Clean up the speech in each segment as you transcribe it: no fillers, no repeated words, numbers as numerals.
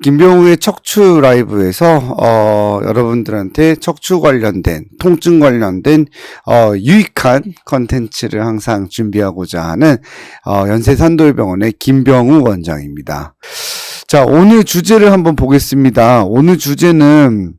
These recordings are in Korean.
김병우의 척추 라이브에서 여러분들한테 척추 관련된 통증 관련된 유익한 컨텐츠를 항상 준비하고자 하는 연세산돌병원의 김병우 원장입니다. 자, 오늘 주제를 한번 보겠습니다. 오늘 주제는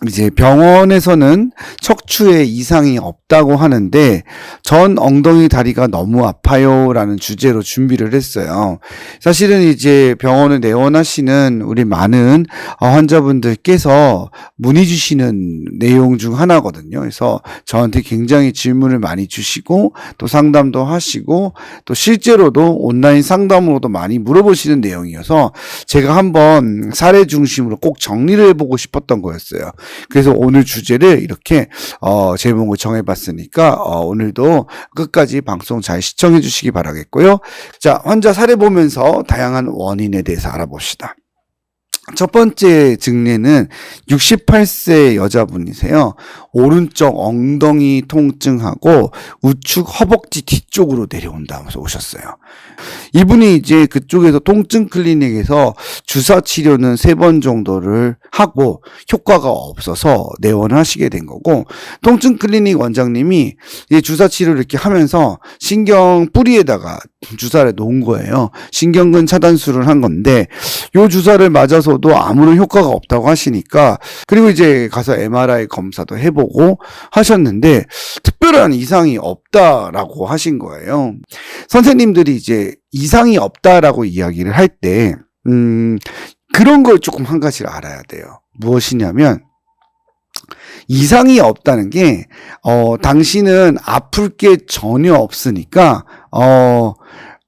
이제 병원에서는 척추에 이상이 없다고 하는데 전 엉덩이 다리가 너무 아파요 라는 주제로 준비를 했어요. 사실은 이제 병원에 내원하시는 우리 많은 환자분들께서 문의 주시는 내용 중 하나거든요. 그래서 저한테 굉장히 질문을 많이 주시고 또 상담도 하시고 또 실제로도 온라인 상담으로도 많이 물어보시는 내용이어서 제가 한번 사례 중심으로 꼭 정리를 해보고 싶었던 거였어요. 그래서 오늘 주제를 이렇게 제목을 정해봤으니까 오늘도 끝까지 방송 잘 시청해 주시기 바라겠고요. 자, 환자 사례 보면서 다양한 원인에 대해서 알아봅시다. 첫 번째 증례는 68세 여자분이세요. 오른쪽 엉덩이 통증하고 우측 허벅지 뒤쪽으로 내려온다 하면서 오셨어요. 이분이 이제 그쪽에서 통증 클리닉에서 주사 치료는 3번 정도를 하고 효과가 없어서 내원하시게 된 거고, 통증 클리닉 원장님이 이 주사 치료를 이렇게 하면서 신경 뿌리에다가 주사를 놓은 거예요. 신경근 차단술을 한 건데 요 주사를 맞아서도 아무런 효과가 없다고 하시니까, 그리고 이제 가서 MRI 검사도 해보고 하셨는데 특별한 이상이 없다라고 하신 거예요. 선생님들이 이제 이상이 없다라고 이야기를 할 때 그런 걸 조금 한 가지를 알아야 돼요. 무엇이냐면, 이상이 없다는 게 당신은 아플 게 전혀 없으니까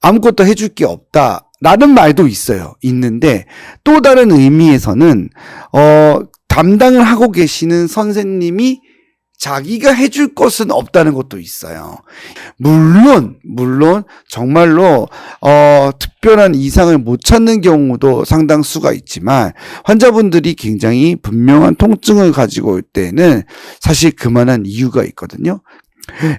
아무것도 해줄 게 없다 라는 말도 있어요. 있는데 또 다른 의미에서는 담당을 하고 계시는 선생님이 자기가 해줄 것은 없다는 것도 있어요. 물론 정말로 특별한 이상을 못 찾는 경우도 상당수가 있지만 환자분들이 굉장히 분명한 통증을 가지고 올 때는 사실 그만한 이유가 있거든요.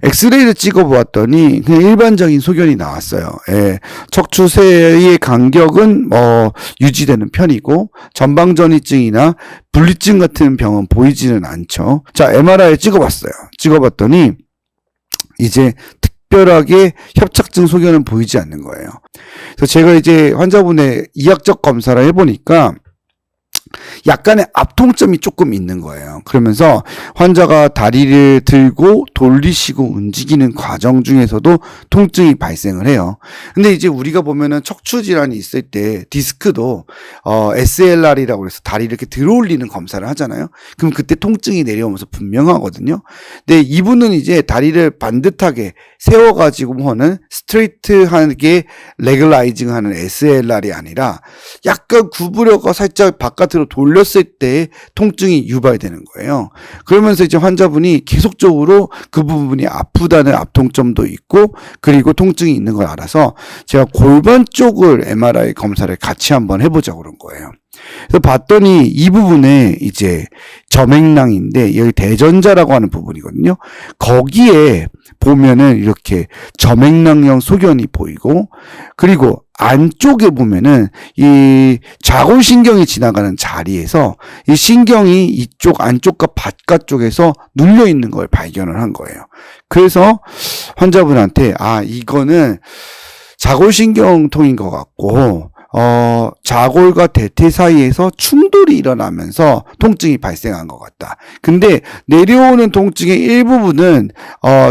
엑스레이를 찍어보았더니 그냥 일반적인 소견이 나왔어요. 예, 척추세의 간격은 유지되는 편이고 전방전이증이나 분리증 같은 병은 보이지는 않죠. 자, MRI 찍어봤어요. 찍어봤더니 이제 특별하게 협착증 소견은 보이지 않는 거예요. 그래서 제가 이제 환자분의 이학적 검사를 해보니까 약간의 앞통점이 조금 있는 거예요. 그러면서 환자가 다리를 들고 돌리시고 움직이는 과정 중에서도 통증이 발생을 해요. 근데 이제 우리가 보면은 척추 질환이 있을 때 디스크도 SLR이라고 해서 다리 이렇게 들어 올리는 검사를 하잖아요. 그럼 그때 통증이 내려오면서 분명하거든요. 근데 이분은 이제 다리를 반듯하게 세워가지고 하는 스트레이트하게 레글라이징 하는 SLR이 아니라 약간 구부려가 살짝 바깥으로 돌렸을 때 통증이 유발되는 거예요. 그러면서 이제 환자분이 계속적으로 그 부분이 아프다는 앞통점도 있고 그리고 통증이 있는 걸 알아서 제가 골반 쪽을 MRI 검사를 같이 한번 해보자고 그런 거예요. 그래서 봤더니 이 부분에 이제 점액낭인데 여기 대전자라고 하는 부분이거든요. 거기에 보면은 이렇게 점액낭형 소견이 보이고, 그리고 안쪽에 보면은 이 좌골신경이 지나가는 자리에서 이 신경이 이쪽 안쪽과 바깥쪽에서 눌려 있는 걸 발견을 한 거예요. 그래서 환자분한테 이거는 좌골신경통인 것 같고 좌골과 대퇴 사이에서 충돌이 일어나면서 통증이 발생한 것 같다. 근데 내려오는 통증의 일부분은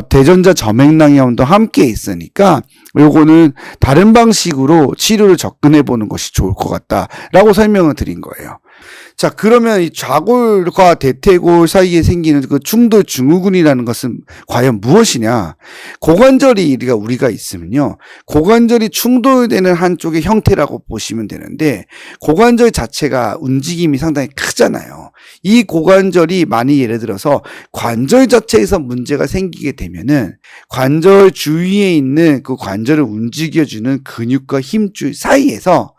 대전자 점액낭염도 함께 있으니까 요거는 다른 방식으로 치료를 접근해 보는 것이 좋을 것 같다라고 설명을 드린 거예요. 자, 그러면 이 좌골과 대퇴골 사이에 생기는 그 충돌 증후군이라는 것은 과연 무엇이냐? 고관절이 우리가 있으면요, 고관절이 충돌되는 한쪽의 형태라고 보시면 되는데, 고관절 자체가 움직임이 상당히 크잖아요. 이 고관절이 많이 예를 들어서 관절 자체에서 문제가 생기게 되면은 관절 주위에 있는 그 관절을 움직여주는 근육과 힘줄 사이에서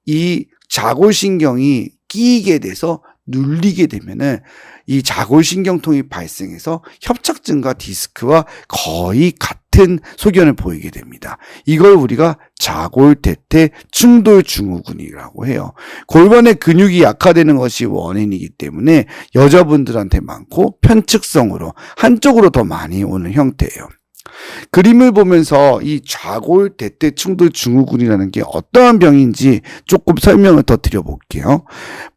이 좌골신경이 끼이게 돼서 눌리게 되면은 이 좌골신경통이 발생해서 협착증과 디스크와 거의 같은 같은 소견을 보이게 됩니다. 이걸 우리가 좌골대퇴 충돌 증후군이라고 해요. 골반의 근육이 약화되는 것이 원인이기 때문에 여자분들한테 많고 편측성으로 한쪽으로 더 많이 오는 형태예요. 그림을 보면서 이 좌골대퇴 충돌 증후군이라는 게 어떠한 병인지 조금 설명을 더 드려볼게요.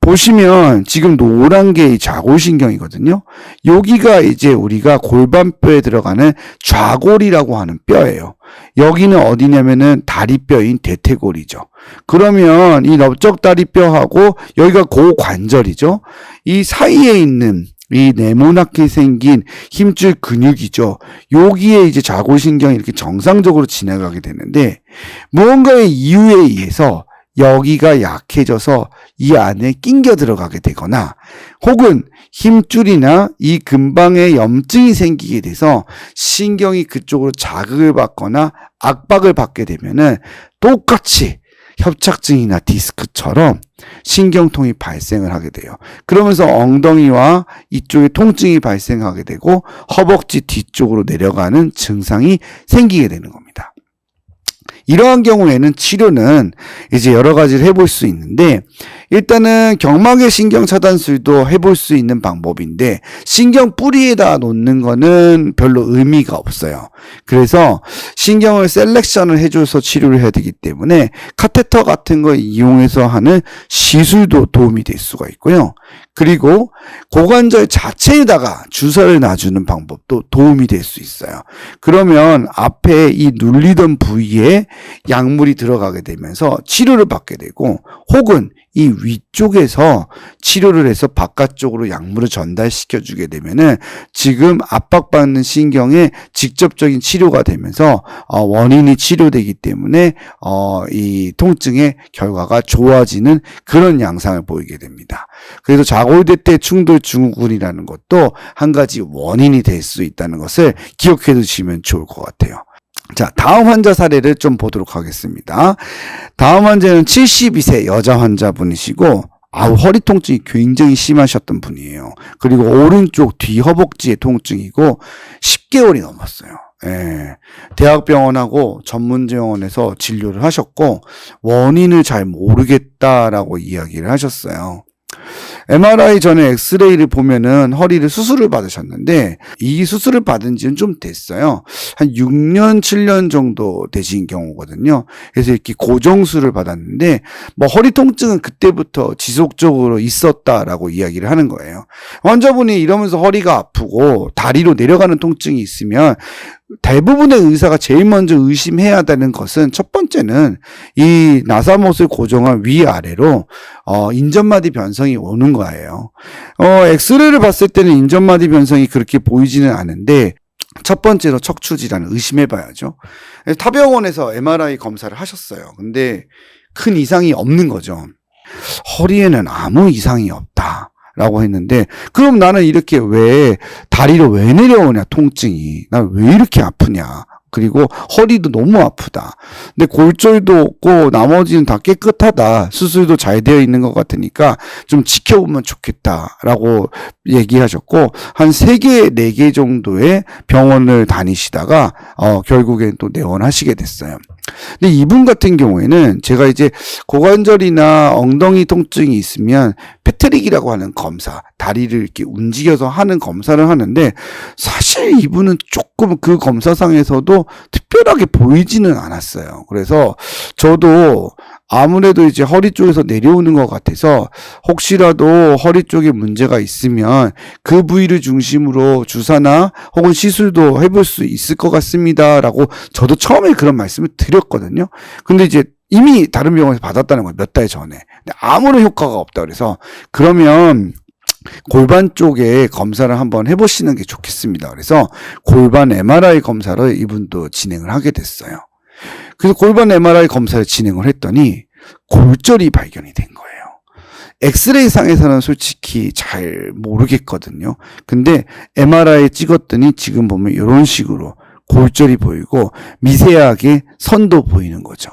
보시면 지금 노란 게 이 좌골신경이거든요. 여기가 이제 우리가 골반뼈에 들어가는 좌골이라고 하는 뼈예요. 여기는 어디냐면은 다리뼈인 대퇴골이죠. 그러면 이 넓적다리뼈하고 여기가 고관절이죠. 이 사이에 있는 이 네모나게 생긴 힘줄 근육이죠. 여기에 이제 좌골신경이 이렇게 정상적으로 지나가게 되는데 무언가의 이유에 의해서 여기가 약해져서 이 안에 낑겨 들어가게 되거나 혹은 힘줄이나 이 근방에 염증이 생기게 돼서 신경이 그쪽으로 자극을 받거나 압박을 받게 되면은 똑같이 협착증이나 디스크처럼 신경통이 발생을 하게 돼요. 그러면서 엉덩이와 이쪽에 통증이 발생하게 되고 허벅지 뒤쪽으로 내려가는 증상이 생기게 되는 겁니다. 이러한 경우에는 치료는 이제 여러 가지를 해볼 수 있는데 일단은 경막의 신경 차단술도 해볼 수 있는 방법인데 신경 뿌리에다 놓는 거는 별로 의미가 없어요. 그래서 신경을 셀렉션을 해줘서 치료를 해야 되기 때문에 카테터 같은 거 이용해서 하는 시술도 도움이 될 수가 있고요. 그리고 고관절 자체에다가 주사를 놔주는 방법도 도움이 될 수 있어요. 그러면 앞에 이 눌리던 부위에 약물이 들어가게 되면서 치료를 받게 되고 혹은 이 위쪽에서 치료를 해서 바깥쪽으로 약물을 전달시켜 주게 되면은 지금 압박받는 신경에 직접적인 치료가 되면서 원인이 치료되기 때문에 이 통증의 결과가 좋아지는 그런 양상을 보이게 됩니다. 그래서 좌골대퇴 충돌 증후군이라는 것도 한 가지 원인이 될 수 있다는 것을 기억해 두시면 좋을 것 같아요. 자, 다음 환자 사례를 좀 보도록 하겠습니다. 다음 환자는 72세 여자 환자분이시고 허리 통증이 굉장히 심하셨던 분이에요. 그리고 오른쪽 뒤 허벅지의 통증이고 10개월이 넘었어요. 예. 대학병원하고 전문병원에서 진료를 하셨고 원인을 잘 모르겠다라고 이야기를 하셨어요. MRI 전에 엑스레이를 보면은 허리를 수술을 받으셨는데 이 수술을 받은 지는 좀 됐어요. 한 6년, 7년 정도 되신 경우거든요. 그래서 이렇게 고정술을 받았는데 뭐 허리 통증은 그때부터 지속적으로 있었다라고 이야기를 하는 거예요. 환자분이 이러면서 허리가 아프고 다리로 내려가는 통증이 있으면 대부분의 의사가 제일 먼저 의심해야 되는 것은 첫 번째는 이 나사못을 고정한 위아래로 인전마디 변성이 오는 거예요. 엑스레이를 봤을 때는 인전마디 변성이 그렇게 보이지는 않은데 첫 번째로 척추 질환을 의심해 봐야죠. 타병원에서 MRI 검사를 하셨어요. 근데 큰 이상이 없는 거죠. 허리에는 아무 이상이 없다. 라고 했는데 그럼 나는 이렇게 다리로 왜 내려오냐 통증이 난 왜 이렇게 아프냐 그리고 허리도 너무 아프다 근데 골절도 없고 나머지는 다 깨끗하다 수술도 잘 되어 있는 것 같으니까 좀 지켜보면 좋겠다라고 얘기하셨고 한 3개 4개 정도의 병원을 다니시다가 결국엔 또 내원하시게 됐어요. 근데 이분 같은 경우에는 제가 이제 고관절이나 엉덩이 통증이 있으면 패트릭이라고 하는 검사, 다리를 이렇게 움직여서 하는 검사를 하는데 사실 이분은 조금 그 검사상에서도 특별하게 보이지는 않았어요. 그래서 저도 아무래도 이제 허리 쪽에서 내려오는 것 같아서 혹시라도 허리 쪽에 문제가 있으면 그 부위를 중심으로 주사나 혹은 시술도 해볼 수 있을 것 같습니다라고 저도 처음에 그런 말씀을 드렸거든요. 근데 이제 이미 다른 병원에서 받았다는 거예요. 몇 달 전에. 근데 아무런 효과가 없다 그래서 그러면 골반 쪽에 검사를 한번 해보시는 게 좋겠습니다. 그래서 골반 MRI 검사를 이분도 진행을 하게 됐어요. 그래서 골반 MRI 검사를 진행을 했더니 골절이 발견이 된 거예요. 엑스레이 상에서는 솔직히 잘 모르겠거든요. 근데 MRI 찍었더니 지금 보면 이런 식으로 골절이 보이고 미세하게 선도 보이는 거죠.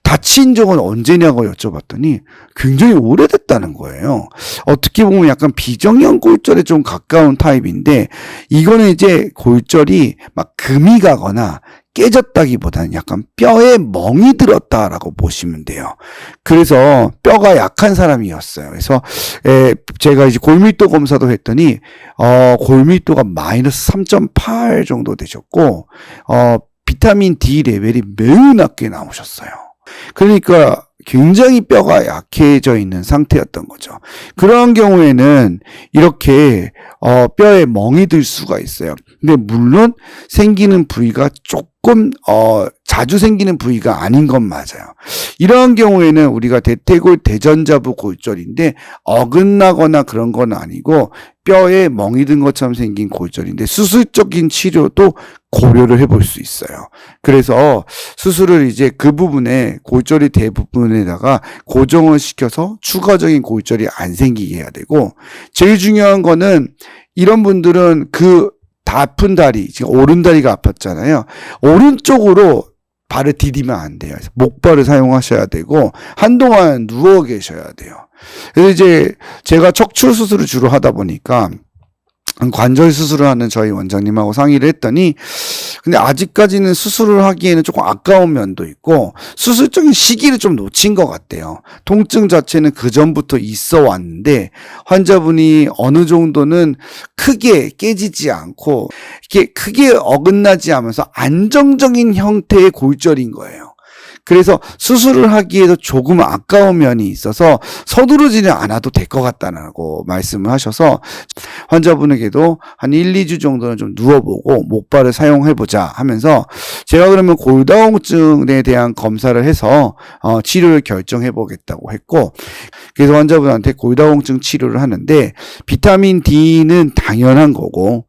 다친 적은 언제냐고 여쭤봤더니 굉장히 오래됐다는 거예요. 어떻게 보면 약간 비정형 골절에 좀 가까운 타입인데 이거는 이제 골절이 막 금이 가거나 깨졌다기보다는 약간 뼈에 멍이 들었다라고 보시면 돼요. 그래서 뼈가 약한 사람이었어요. 그래서 제가 이제 골밀도 검사도 했더니 골밀도가 마이너스 3.8 정도 되셨고 비타민 D 레벨이 매우 낮게 나오셨어요. 그러니까 굉장히 뼈가 약해져 있는 상태였던 거죠. 그런 경우에는 이렇게 뼈에 멍이 들 수가 있어요. 근데 물론 생기는 부위가 조금 자주 생기는 부위가 아닌 건 맞아요. 이러한 경우에는 우리가 대퇴골 대전자부 골절인데 어긋나거나 그런 건 아니고 뼈에 멍이 든 것처럼 생긴 골절인데 수술적인 치료도 고려를 해볼 수 있어요. 그래서 수술을 이제 그 부분에 골절이 대부분에다가 고정을 시켜서 추가적인 골절이 안 생기게 해야 되고, 제일 중요한 거는 이런 분들은 다 아픈 다리, 지금 오른다리가 아팠잖아요. 오른쪽으로 발을 디디면 안 돼요. 그래서 목발을 사용하셔야 되고 한동안 누워 계셔야 돼요. 그래서 이제 제가 척추 수술을 주로 하다 보니까 관절 수술을 하는 저희 원장님하고 상의를 했더니, 근데 아직까지는 수술을 하기에는 조금 아까운 면도 있고 수술적인 시기를 좀 놓친 것 같대요. 통증 자체는 그 전부터 있어 왔는데 환자분이 어느 정도는 크게 깨지지 않고 이게 크게 어긋나지 않으면서 안정적인 형태의 골절인 거예요. 그래서 수술을 하기에도 조금 아까운 면이 있어서 서두르지는 않아도 될 것 같다고 말씀을 하셔서 환자분에게도 한 1, 2주 정도는 좀 누워보고 목발을 사용해보자 하면서 제가 그러면 골다공증에 대한 검사를 해서 치료를 결정해보겠다고 했고, 그래서 환자분한테 골다공증 치료를 하는데 비타민 D는 당연한 거고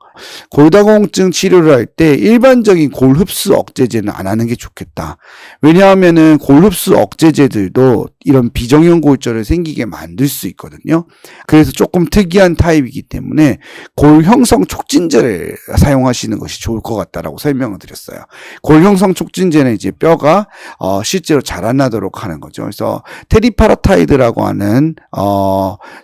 골다공증 치료를 할 때 일반적인 골흡수 억제제는 안 하는 게 좋겠다. 왜냐하면은 골흡수 억제제들도 이런 비정형 골절을 생기게 만들 수 있거든요. 그래서 조금 특이한 타입이기 때문에 골형성 촉진제를 사용하시는 것이 좋을 것 같다라고 설명을 드렸어요. 골형성 촉진제는 이제 뼈가 실제로 자라나도록 하는 거죠. 그래서 테리파라타이드라고 하는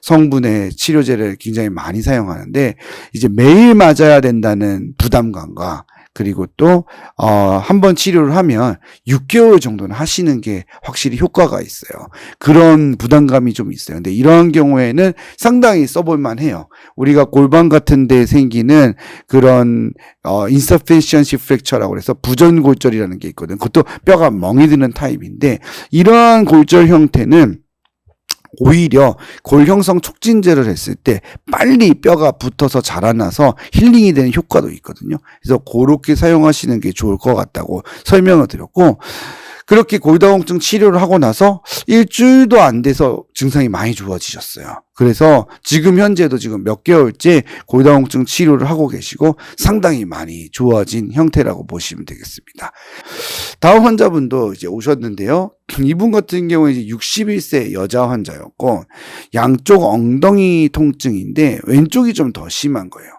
성분의 치료제를 굉장히 많이 사용하는데 이제 매일 맞아야 된다는 부담감과 그리고 또 한 번 치료를 하면 6개월 정도는 하시는 게 확실히 효과가 있어요. 그런 부담감이 좀 있어요. 근데 이런 경우에는 상당히 써볼만 해요. 우리가 골반 같은 데 생기는 그런 insufficiency fracture라고 해서 부전골절이라는 게 있거든. 그것도 뼈가 멍이 드는 타입인데 이러한 골절 형태는 오히려 골형성 촉진제를 했을 때 빨리 뼈가 붙어서 자라나서 힐링이 되는 효과도 있거든요. 그래서 그렇게 사용하시는 게 좋을 것 같다고 설명을 드렸고, 그렇게 골다공증 치료를 하고 나서 일주일도 안 돼서 증상이 많이 좋아지셨어요. 그래서 지금 현재도 지금 몇 개월째 골다공증 치료를 하고 계시고 상당히 많이 좋아진 형태라고 보시면 되겠습니다. 다음 환자분도 이제 오셨는데요. 이분 같은 경우에 이제 61세 여자 환자였고 양쪽 엉덩이 통증인데 왼쪽이 좀 더 심한 거예요.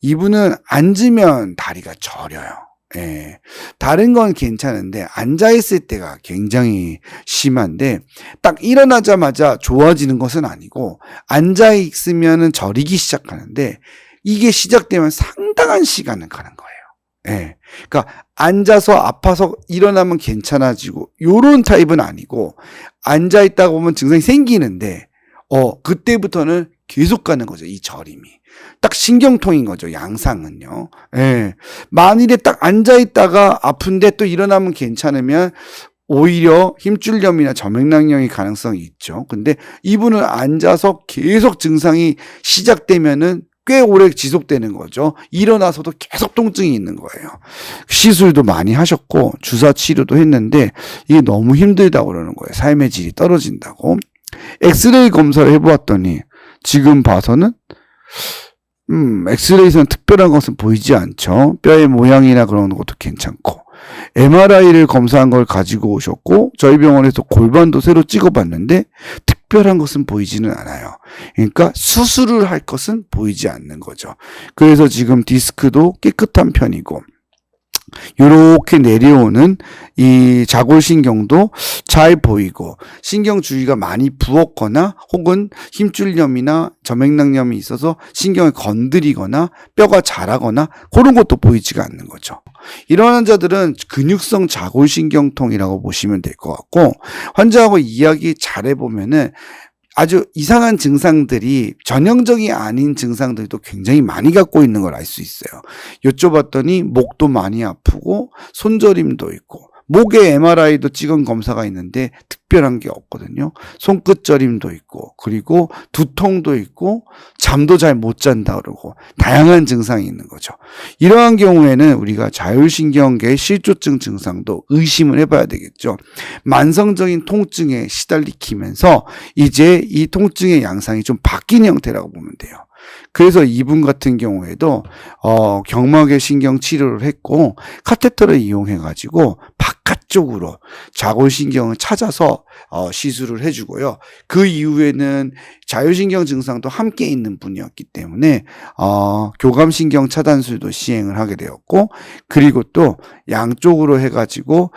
이분은 앉으면 다리가 저려요. 예. 다른 건 괜찮은데 앉아있을 때가 굉장히 심한데 딱 일어나자마자 좋아지는 것은 아니고 앉아있으면은 저리기 시작하는데 이게 시작되면 상당한 시간을 가는 거예요. 예. 그러니까 앉아서 아파서 일어나면 괜찮아지고 요런 타입은 아니고 앉아있다가 보면 증상이 생기는데 그때부터는 계속 가는 거죠. 이 저림이. 딱 신경통인 거죠. 양상은요. 예. 만일에 딱 앉아있다가 아픈데 또 일어나면 괜찮으면 오히려 힘줄염이나 저맥락염의 가능성이 있죠. 근데 이분은 앉아서 계속 증상이 시작되면은 꽤 오래 지속되는 거죠. 일어나서도 계속 통증이 있는 거예요. 시술도 많이 하셨고 주사 치료도 했는데 이게 너무 힘들다고 그러는 거예요. 삶의 질이 떨어진다고. 엑스레이 검사를 해보았더니 지금 봐서는 엑스레이에서는 특별한 것은 보이지 않죠. 뼈의 모양이나 그런 것도 괜찮고 MRI를 검사한 걸 가지고 오셨고 저희 병원에서 골반도 새로 찍어봤는데 특별한 것은 보이지는 않아요. 그러니까 수술을 할 것은 보이지 않는 거죠. 그래서 지금 디스크도 깨끗한 편이고 요렇게 내려오는 이 자골신경도 잘 보이고 신경 주위가 많이 부었거나 혹은 힘줄염이나 점액낭염이 있어서 신경을 건드리거나 뼈가 자라거나 그런 것도 보이지가 않는 거죠. 이런 환자들은 근육성 자골신경통이라고 보시면 될 것 같고, 환자하고 이야기 잘 해보면은 아주 이상한 증상들이 전형적이 아닌 증상들도 굉장히 많이 갖고 있는 걸 알 수 있어요. 여쭤봤더니 목도 많이 아프고 손저림도 있고 목에 MRI도 찍은 검사가 있는데 특별한 게 없거든요. 손끝 저림도 있고 그리고 두통도 있고 잠도 잘 못 잔다 그러고 다양한 증상이 있는 거죠. 이러한 경우에는 우리가 자율신경계 실조증 증상도 의심을 해봐야 되겠죠. 만성적인 통증에 시달리면서 이제 이 통증의 양상이 좀 바뀐 형태라고 보면 돼요. 그래서 이분 같은 경우에도 경막의 신경 치료를 했고 카테터를 이용해 가지고 바깥쪽으로 자골신경을 찾아서 시술을 해주고요. 그 이후에는 자율신경 증상도 함께 있는 분이었기 때문에 교감신경 차단술도 시행을 하게 되었고, 그리고 또 양쪽으로 해가지고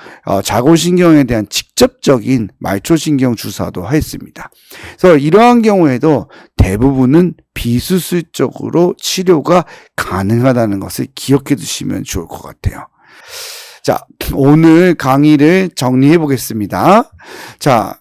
자골신경에 대한 직접적인 말초신경 주사도 했습니다. 그래서 이러한 경우에도 대부분은 비수술적으로 치료가 가능하다는 것을 기억해 두시면 좋을 것 같아요. 자, 오늘 강의를 정리해 보겠습니다. 자,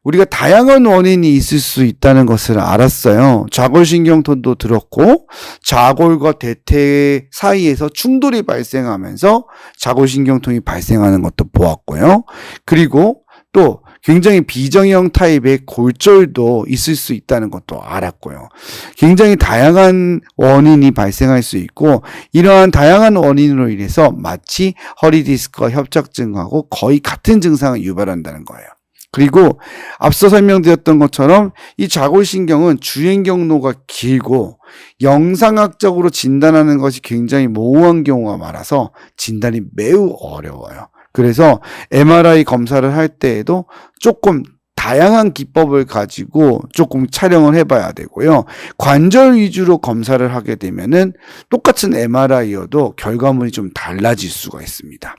우리가 다양한 원인이 있을 수 있다는 것을 알았어요. 자골신경통도 들었고, 자골과 대퇴 사이에서 충돌이 발생하면서 자골신경통이 발생하는 것도 보았고요. 그리고 또 굉장히 비정형 타입의 골절도 있을 수 있다는 것도 알았고요. 굉장히 다양한 원인이 발생할 수 있고, 이러한 다양한 원인으로 인해서 마치 허리 디스크와 협착증하고 거의 같은 증상을 유발한다는 거예요. 그리고 앞서 설명드렸던 것처럼 이 자골신경은 주행 경로가 길고 영상학적으로 진단하는 것이 굉장히 모호한 경우가 많아서 진단이 매우 어려워요. 그래서 MRI 검사를 할 때에도 조금 다양한 기법을 가지고 조금 촬영을 해봐야 되고요. 관절 위주로 검사를 하게 되면은 똑같은 MRI여도 결과물이 좀 달라질 수가 있습니다.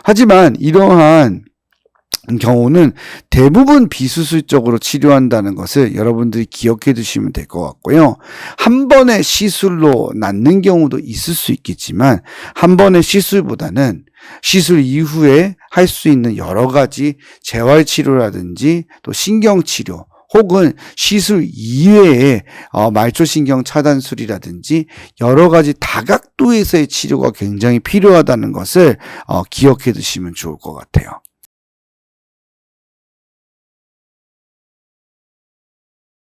하지만 이러한 경우는 대부분 비수술적으로 치료한다는 것을 여러분들이 기억해 두시면 될 것 같고요. 한 번의 시술로 낫는 경우도 있을 수 있겠지만 한 번의 시술보다는 시술 이후에 할 수 있는 여러 가지 재활치료라든지 또 신경치료 혹은 시술 이외에 말초신경 차단술이라든지 여러 가지 다각도에서의 치료가 굉장히 필요하다는 것을 기억해 두시면 좋을 것 같아요.